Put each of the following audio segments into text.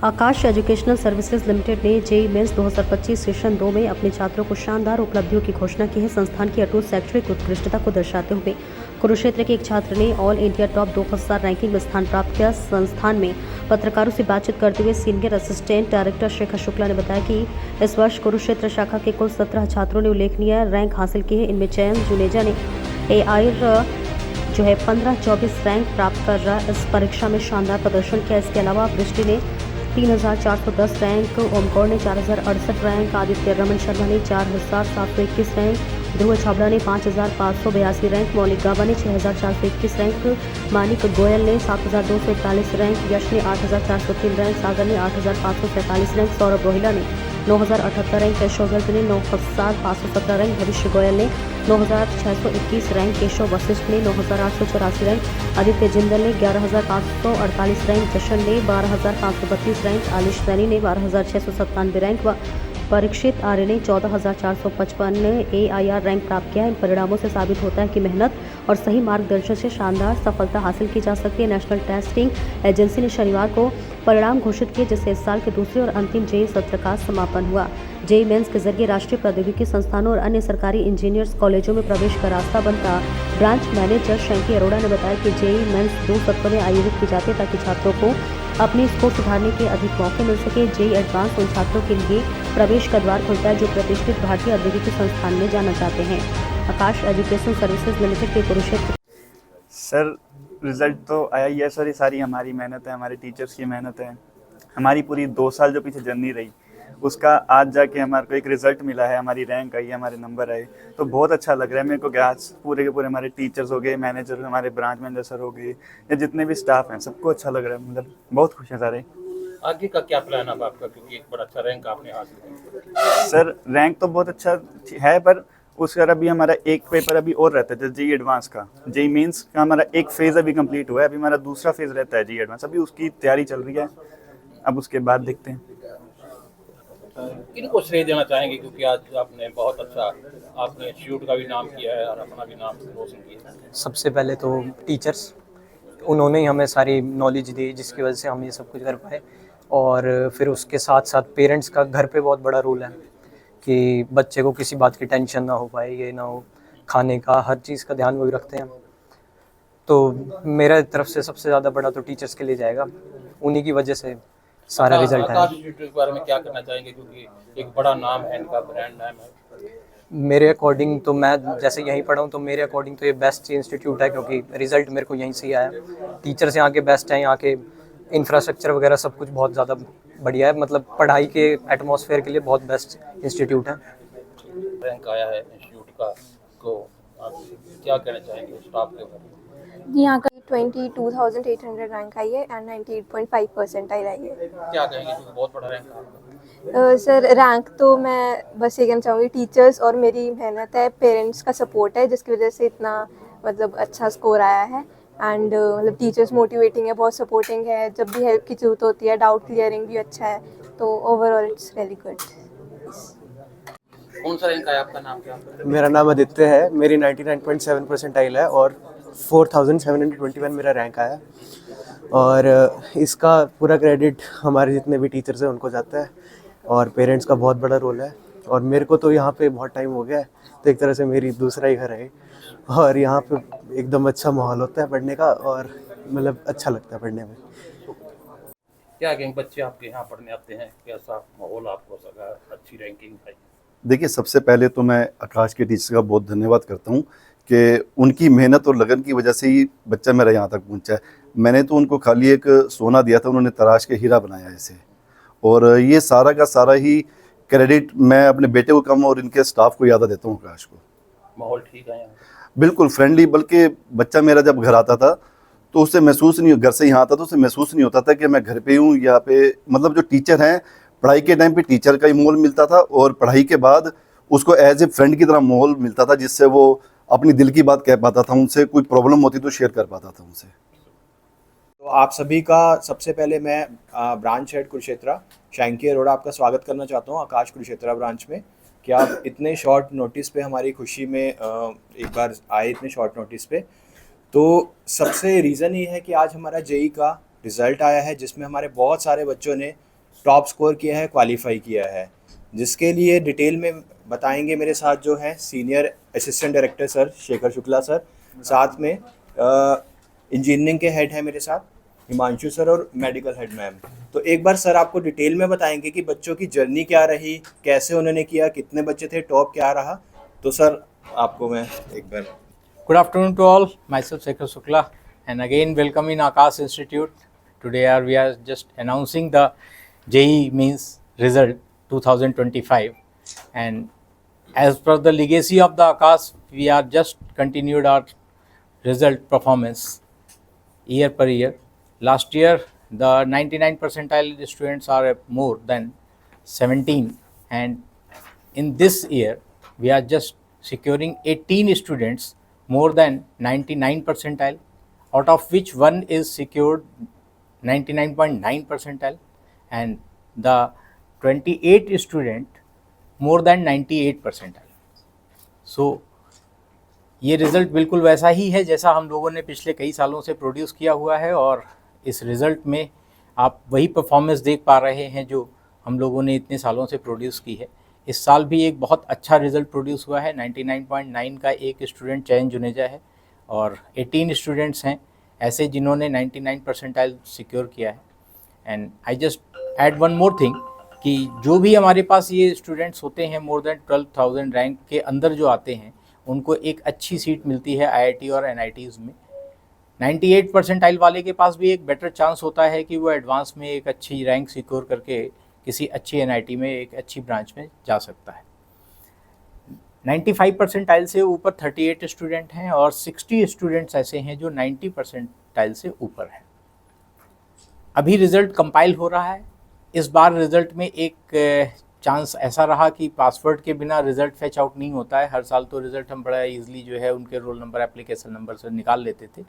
आकाश educational services limited ने JEE mains 2025 session 2 में अपने छात्रों को शानदार उपलब्धियों की घोषणा की है। संस्थान की अटूट शैक्षणिक उत्कृष्टता को दर्शाते हुए कुरुक्षेत्र के एक छात्र ने ऑल इंडिया टॉप 2000 रैंकिंग में स्थान प्राप्त किया। संस्थान में पत्रकारों से बातचीत करते हुए senior assistant director Shekhar Shukla ने बताया कि इस वर्ष कुरुक्षेत्र शाखा के कुल 17 छात्रों ने उल्लेखनीय रैंक हासिल की है। इनमें चयन जुनेजा ने एआईआर 15-24 रैंक प्राप्त कर रहा इस परीक्षा में शानदार प्रदर्शन किया। इसके अलावा वृष्टि ने 3410 रैंक, ओमकौर ने 4068 रैंक, आदित्य रमन शर्मा ने 4721 रैंक, ध्रुव छाबड़ा ने 5582 रैंक, मौलिक गाबा ने 6421 रैंक, मानिक गोयल ने 7241 रैंक, यश ने 8403 रैंक, सागर ने 8547 रैंक, सौरभ रोहिला ने 9078 रैंक, केशव गर्ग ने 9517 रैंक, भविष्य गोयल ने 9621 रैंक, केशव वशिष्ठ ने 9884 रैंक, आदित्य जिंदल ने 11548 रैंक, जशन ने 12532 रैंक, आलिश सैनी ने 12697 रैंक व परीक्षित आर्य ने 14455 एआईआर रैंक प्राप्त किया। इन परिणामों से साबित होता है कि मेहनत और सही मार्गदर्शन से शानदार सफलता हासिल की जा सकती है। नेशनल टेस्टिंग एजेंसी ने शनिवार को परिणाम घोषित किए, जिससे इस साल के दूसरे और अंतिम जेईई सत्र का समापन हुआ। जेईई मेंस के जरिए राष्ट्रीय प्रौद्योगिकी संस्थानों और अन्य सरकारी इंजीनियर्स कॉलेजों में प्रवेश का रास्ता बनता। ब्रांच मैनेजर शंकी अरोड़ा ने बताया कि जेईई मेंस 2 सत्रों में आयोजित की जाती है ताकि छात्रों को अपनी स्कोर सुधारने के अधिक मौके मिल सके। जेईई एडवांस उन छात्रों के लिए प्रवेश का द्वार खुलता है जो प्रतिष्ठित भारतीय औद्योगिक संस्थान में जाना चाहते हैं। आकाश एजुकेशन सर्विसेज लिमिटेड के कुरुक्षेत्र। सर, रिजल्ट तो आया ही है सर। ये सारी हमारी मेहनत है, हमारे टीचर्स की मेहनत है। हमारी पूरी 2 साल जो पीछे जर्नी रही उसका आज जाके हमारे को एक रिज़ल्ट मिला है, हमारी रैंक आई है, हमारे नंबर आए, तो बहुत अच्छा लग रहा है मेरे को कि आज पूरे के पूरे हमारे टीचर्स हो गए, मैनेजर, हमारे ब्रांच मैनेजर सर हो गए, या जितने भी स्टाफ हैं सबको अच्छा लग रहा है। मतलब बहुत खुश हैं सारे। आगे का क्या प्लान अब आपका, क्योंकि एक बड़ा अच्छा रैंक आपने हासिल किया? सर, रैंक तो बहुत अच्छा है, पर उसका अभी हमारा एक पेपर अभी और रहता है जेईई एडवांस का। जेईई मेंस का हमारा एक फेज़ अभी कंप्लीट हुआ है, अभी हमारा दूसरा फेज़ रहता है जेईई एडवांस, अभी उसकी तैयारी चल रही है। अब उसके बाद देखते हैं। किनको श्रेय देना चाहेंगे, क्योंकि आज आपने बहुत अच्छा आपने इंस्टीट्यूट का भी नाम किया है और अपना भी नाम रोशन किया है? सबसे पहले तो टीचर्स, उन्होंने ही हमें सारी नॉलेज दी जिसकी वजह से हम ये सब कुछ कर पाए। और फिर उसके साथ साथ पेरेंट्स का घर पे बहुत बड़ा रोल है कि बच्चे को किसी बात की टेंशन ना हो पाए, ये ना हो, खाने का हर चीज़ का ध्यान वही रखते हैं। तो मेरा तरफ से सबसे ज़्यादा बड़ा तो टीचर्स के लिए जाएगा, उन्हीं की वजह से सारा रिजल्ट है। आकाश इंस्टीट्यूट के बारे में क्या करना चाहेंगे, क्योंकि एक बड़ा नाम है, इनका ब्रांड नाम है? मेरे अकॉर्डिंग तो मैं जैसे यहीं पढ़ा हूँ तो मेरे अकॉर्डिंग तो ये बेस्ट इंस्टीट्यूट है, क्योंकि रिज़ल्ट मेरे को यहीं से ही आया। टीचर्स यहाँ के बेस्ट हैं, यहाँ के इंफ्रास्ट्रक्चर वगैरह सब कुछ बहुत ज़्यादा बढ़िया है। मतलब पढ़ाई के एटमॉस्फेयर के लिए बहुत बेस्ट इंस्टीट्यूट है। रैंक आया है इंस्टीट्यूट का, तो आप क्या कहना चाहेंगे स्टाफ के बारे में? यहाँ का 22,800 रैंक आई है एंड 98.5 परसेंटाइल आई है। क्या कहेंगे, क्योंकि बहुत बड़ा रैंक है आपका? सर, रैंक तो मैं बस ये कहना चाहूँगी, टीचर्स और मेरी मेहनत है, पेरेंट्स का सपोर्ट है, जिसकी वजह से इतना मतलब अच्छा स्कोर आया है। एंड मतलब टीचर्स मोटिवेटिंग है, बहुत सपोर्टिंग है, जब भी हेल्प की ज़रूरत होती है, डाउट क्लियरिंग भी अच्छा है, तो ओवरऑल इट्स वेरी गुड। कौन सा रैंक आया आपका? नाम क्या है? मेरा नाम आदित्य है, मेरी 99.7 परसेंटाइल है और 4721 मेरा रैंक आया। और इसका पूरा क्रेडिट हमारे जितने भी टीचर्स हैं उनको जाता है, और पेरेंट्स का बहुत बड़ा रोल है। और मेरे को तो यहाँ पे बहुत टाइम हो गया है, तो एक तरह से मेरी दूसरा ही घर है, और यहाँ पे एकदम अच्छा माहौल होता है पढ़ने का, और मतलब अच्छा लगता है पढ़ने में। क्या कहेंगे, बच्चे आपके यहाँ पढ़ने आते हैं, कैसा माहौल आपको सका, अच्छी रैंकिंग आई? देखिए, सबसे पहले तो मैं आकाश के टीचर्स का बहुत धन्यवाद करता हूँ कि उनकी मेहनत और लगन की वजह से ही बच्चा मेरा यहाँ तक पहुँचा है। मैंने तो उनको खाली एक सोना दिया था, उन्होंने तराश के हीरा बनाया इसे, और ये सारा का सारा ही क्रेडिट मैं अपने बेटे को कम और इनके स्टाफ को ज़्यादा देता हूँ। आकाश को माहौल ठीक है यहाँ? बिल्कुल फ्रेंडली, बल्कि बच्चा मेरा जब घर आता था तो उससे महसूस नहीं, घर से यहाँ आता तो उससे महसूस नहीं होता था कि मैं घर पे हूँ। यहाँ पे मतलब जो टीचर हैं, पढ़ाई के टाइम पे टीचर का ही माहौल मिलता था, और पढ़ाई के बाद उसको एज ए फ्रेंड की तरह माहौल मिलता था, जिससे वो अपनी दिल की बात कह पाता था, उनसे कोई प्रॉब्लम होती तो शेयर कर पाता था उनसे। तो आप सभी का सबसे पहले मैं ब्रांच हेड कुरुक्षेत्र शंकी अरोड़ा आपका स्वागत करना चाहता हूँ आकाश कुरुक्षेत्र ब्रांच में, कि आप इतने शॉर्ट नोटिस पे हमारी खुशी में एक बार आए, इतने शॉर्ट नोटिस पे। तो सबसे रीज़न ये है कि आज हमारा जेईई का रिज़ल्ट आया है, जिसमें हमारे बहुत सारे बच्चों ने टॉप स्कोर किया है, क्वालिफाई किया है, जिसके लिए डिटेल में बताएंगे मेरे साथ जो है senior assistant director sir Shekhar Shukla sir, साथ में इंजीनियरिंग के हेड है मेरे साथ हिमांशु सर और मेडिकल हेड मैम। तो एक बार सर आपको डिटेल में बताएंगे कि बच्चों की जर्नी क्या रही, कैसे उन्होंने किया, कितने बच्चे थे, टॉप क्या रहा। तो सर आपको मैं एक बार Good afternoon to all. Myself Shekhar Shukla, and again welcome in Akash Institute. Today we are just announcing the JEE Mains result 2025, and as per the legacy of the Akash, we are just continued our result performance year per year. Last year the 99 percentile students are more than 17, and in this year we are just securing 18 students more than 99 percentile, out of which one is secured 99.9 percentile, and the 28 student more than 98 percentile. So ये result बिल्कुल वैसा ही है जैसा हम लोगों ने पिछले कई सालों से प्रोड्यूस किया हुआ है, और इस रिज़ल्ट में आप वही परफॉर्मेंस देख पा रहे हैं जो हम लोगों ने इतने सालों से प्रोड्यूस की है। इस साल भी एक बहुत अच्छा रिज़ल्ट प्रोड्यूस हुआ है। 99.9 का एक स्टूडेंट चयन जुनेजा है, और 18 स्टूडेंट्स हैं ऐसे जिन्होंने 99 परसेंटाइल सिक्योर किया है। And I just add one more thing कि जो भी हमारे पास ये स्टूडेंट्स होते हैं मोर देन 12,000 रैंक के अंदर जो आते हैं, उनको एक अच्छी सीट मिलती है IIT और NITs में। 98 परसेंटाइल वाले के पास भी एक बेटर चांस होता है कि वो एडवांस में एक अच्छी रैंक सिक्योर करके किसी अच्छी NIT में एक अच्छी ब्रांच में जा सकता है। 95 परसेंटाइल से ऊपर 38 स्टूडेंट हैं, और 60 स्टूडेंट्स ऐसे हैं जो 90 परसेंटाइल से ऊपर हैं। अभी रिज़ल्ट कंपाइल हो रहा है। इस बार रिज़ल्ट में एक चांस ऐसा रहा कि पासवर्ड के बिना रिज़ल्ट फैच आउट नहीं होता है। हर साल तो रिज़ल्ट हम बड़ा ईजिली जो है उनके रोल नंबर, एप्लीकेशन नंबर से निकाल लेते थे,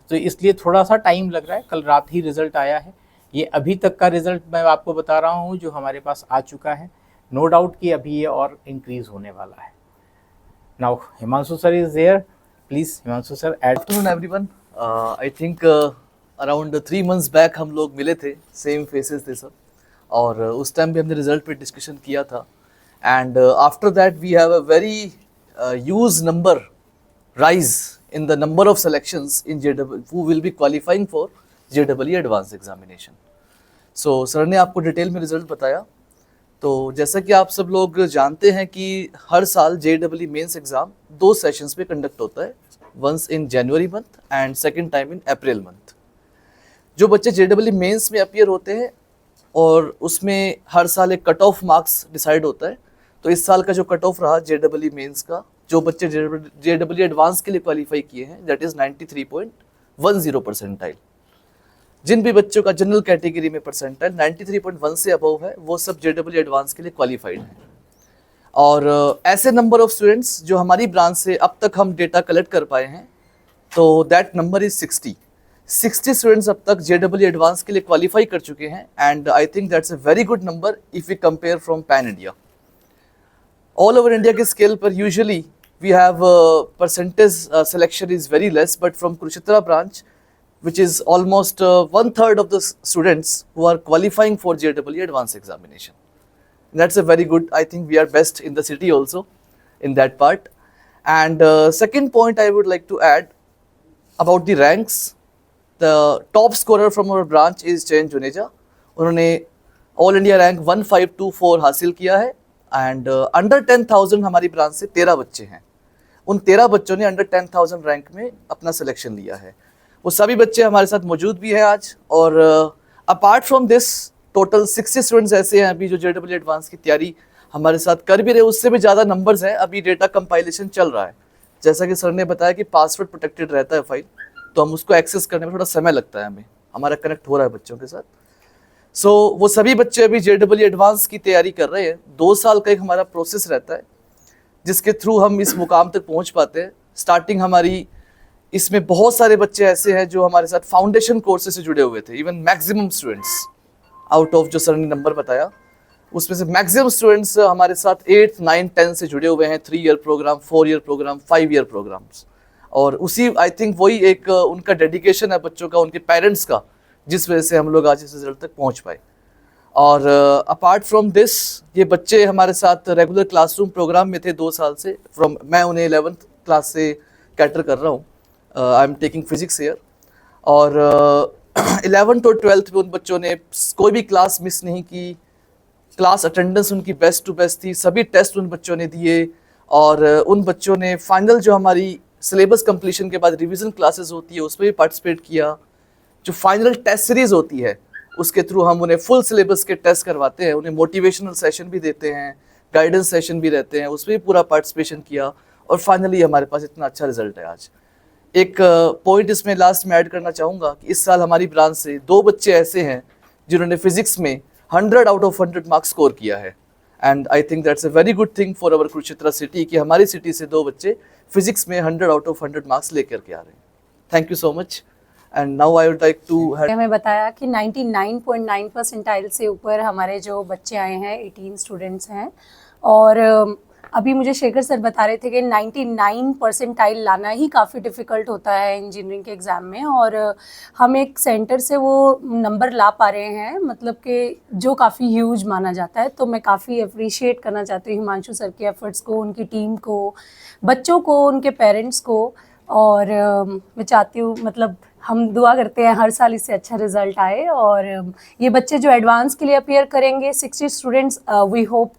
तो इसलिए थोड़ा सा टाइम लग रहा है। कल रात ही रिज़ल्ट आया है। ये अभी तक का रिज़ल्ट मैं आपको बता रहा हूँ जो हमारे पास आ चुका है। नो डाउट कि अभी ये और इंक्रीज़ होने वाला है। Now Himanshu sir is there, please Himanshu sir add. Afternoon everyone. I think around 3 months back हम लोग मिले थे, सेम फेसेस थे सब, और उस टाइम भी हमने रिजल्ट पे डिस्कशन किया था। And after that we have a very huge number rise in the number of selections in JEE who will be qualifying for JEE advance examination. So sir ने आपको डिटेल में result बताया। तो जैसा कि आप सब लोग जानते हैं कि हर साल JEE मेंस एग्ज़ाम 2 सेशंस पे कंडक्ट होता है, once in January month and second time in April month. जो बच्चे JEE मेंस में अपीयर होते हैं और उसमें हर साल एक कट ऑफ मार्क्स डिसाइड होता है, तो इस साल का जो कट ऑफ रहा JEE मेंस का, जो बच्चे JEE एडवांस के लिए क्वालिफाई किए हैं, दैट इज़ 93.10 परसेंटाइल। जिन भी बच्चों का जनरल कैटेगरी में परसेंटाइल 93.1 से अबव है, वो सब JEE एडवांस के लिए क्वालिफाइड हैं। और ऐसे नंबर ऑफ स्टूडेंट्स जो हमारी ब्रांच से अब तक हम डेटा कलेक्ट कर पाए हैं, तो दैट नंबर इज़ 60 स्टूडेंट्स अब तक JEE एडवांस के लिए क्वालिफाई कर चुके हैं। And I think that's a very good number if we compare from pan India. All over India के स्केल पर usually we have percentage selection is very less, but from Kurukshetra branch which is almost 1/3 of the students who are qualifying for JEE advanced examination. That's a very good, I think we are best in the city also in that part. And second point I would like to add about the ranks. The top scorer from our branch is Chayan Juneja. उन्होंने All India rank 1524 हासिल किया है। And under 10,000 हमारी branch से 13 बच्चे हैं। उन 13 बच्चों ने under 10,000 रैंक में अपना सिलेक्शन लिया है। वो सभी बच्चे हमारे साथ मौजूद भी हैं आज। और apart from this total 60 students ऐसे हैं अभी जो JEE एडवांस की तैयारी हमारे साथ कर भी रहे, उससे भी ज़्यादा नंबर्स हैं। अभी डेटा कंपाइलेशन चल रहा है। जैसा कि सर ने बताया कि पासवर्ड प्रोटेक्टेड रहता है फाइल, तो हम उसको एक्सेस करने में थोड़ा समय लगता है, हमें हमारा कनेक्ट हो रहा है बच्चों के साथ। सो वो सभी बच्चे अभी JEE एडवांस की तैयारी कर रहे हैं। 2 साल का एक हमारा प्रोसेस रहता है जिसके थ्रू हम इस मुकाम तक पहुँच पाते हैं। स्टार्टिंग हमारी इसमें बहुत सारे बच्चे ऐसे हैं जो हमारे साथ फाउंडेशन कोर्सेज से जुड़े हुए थे। Even maximum students out of जो सर ने नंबर बताया, उसमें से मैक्सिमम स्टूडेंट्स हमारे साथ 8, 9, 10 से जुड़े हुए हैं। 3 year program, 4 year program, 5 year programs. और उसी आई थिंक वही एक उनका डेडिकेशन है बच्चों का, उनके पेरेंट्स का, जिस वजह से हम लोग आज इस रिजल्ट तक पहुँच पाए। और अपार्ट फ्रॉम दिस ये बच्चे हमारे साथ रेगुलर क्लासरूम प्रोग्राम में थे 2 साल से। मैं उन्हें 11th क्लास से कैटर कर रहा हूँ, I am taking physics here. और 11th और 12th में उन बच्चों ने कोई भी क्लास मिस नहीं की, क्लास अटेंडेंस उनकी बेस्ट टू बेस्ट थी, सभी टेस्ट उन बच्चों ने दिए। और उन बच्चों ने फाइनल जो हमारी सिलेबस कंप्लीशन के बाद रिवीजन क्लासेस होती है उसमें भी पार्टिसिपेट किया। जो फाइनल टेस्ट सीरीज होती है उसके थ्रू हम उन्हें फुल सिलेबस के टेस्ट करवाते हैं, उन्हें मोटिवेशनल सेशन भी देते हैं, गाइडेंस सेशन भी रहते हैं, उसमें भी पूरा पार्टिसिपेशन किया और फाइनली हमारे पास इतना अच्छा रिजल्ट है आज। एक पॉइंट इसमें लास्ट में ऐड करना चाहूँगा कि इस साल हमारी ब्रांच से 2 बच्चे ऐसे हैं जिन्होंने फिजिक्स में 100 आउट ऑफ 100 मार्क्स स्कोर किया है। And I think that's a very good thing for our Kurukshetra city कि हमारी सिटी से 2 बच्चे फिजिक्स में 100 आउट ऑफ 100 मार्क्स लेकर के आ रहे हैं। Thank you so much. And now I would like to हमें बताया कि 99.9 परसेंटाइल से ऊपर हमारे जो बच्चे आए हैं 18 स्टूडेंट्स हैं। और अभी मुझे शेखर सर बता रहे थे कि 99 परसेंटाइल लाना ही काफ़ी डिफ़िकल्ट होता है इंजीनियरिंग के एग्ज़ाम में, और हम एक सेंटर से वो नंबर ला पा रहे हैं, मतलब कि जो काफ़ी ह्यूज माना जाता है। तो मैं काफ़ी अप्रिशिएट करना चाहती हूँ हिमांशु सर के एफ़र्ट्स को, उनकी टीम को, बच्चों को, उनके पेरेंट्स को। और मैं चाहती हूँ, मतलब हम दुआ करते हैं हर साल इससे अच्छा रिज़ल्ट आए। और ये बच्चे जो एडवांस के लिए अपीयर करेंगे 60 स्टूडेंट्स, वी होप